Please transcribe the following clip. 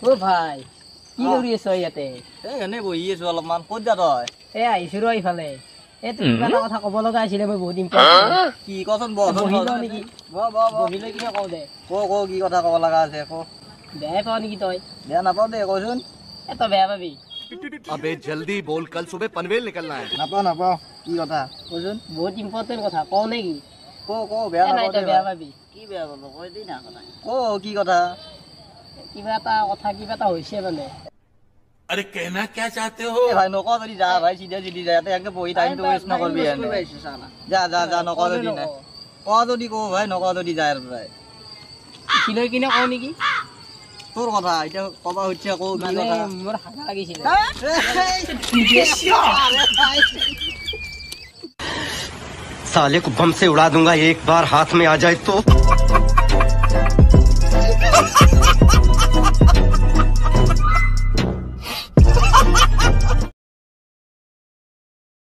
ও ভাই কি কৰি আছ ইয়াতে? এনে বহি আছো অলপমান। ক'ত যা তই? আহিছো ৰ ইফালে। তুমি কিবা এটা কথা ক'ব লগা আছিলে, মই বহুত ইম্পৰ্টেণ্ট। কি কচোন বহি লওঁ নেকি? বহি লৈ কিনে কওঁ দে। কি কথা ক'ব লগা আছে ক। বেয়াই পাওঁ নেকি তই? বেয়া নাপাওঁ দে, কচোন। তই বেয়া পাবি। अबे जल्दी बोल, कल सुबह पनवेल निकलना है। নাপাওঁ কি কথা কচোন। বহুত ইম্পৰ্টেণ্ট কথা কওঁ নেকি? বেয়া নাই নাপাওঁ তই বেয়া পাবি। কি বেয়া পাব কৈ দি না কথা। কি কথা? কিবা এটা হৈছে মানে। अरे कहना क्या चाहते हो? ভাই নক যদি যা ভাই, চিধা যা, ইয়াতে বহি টাইমটো ৱেষ্ট নকৰবি। যা নক যদি নাই ক যদি কওঁ ভাই, নক যদি যায় ভাই। লৈ কিনে কওঁ নেকি? তোৰ কথা এতিয়া কবা হচ্ছে আকৌ কি মানে কথা। মোৰ হাগা লাগিছিলে। साले को बम से उड़ा दूंगा एक बार हाथ में आ जाए तो।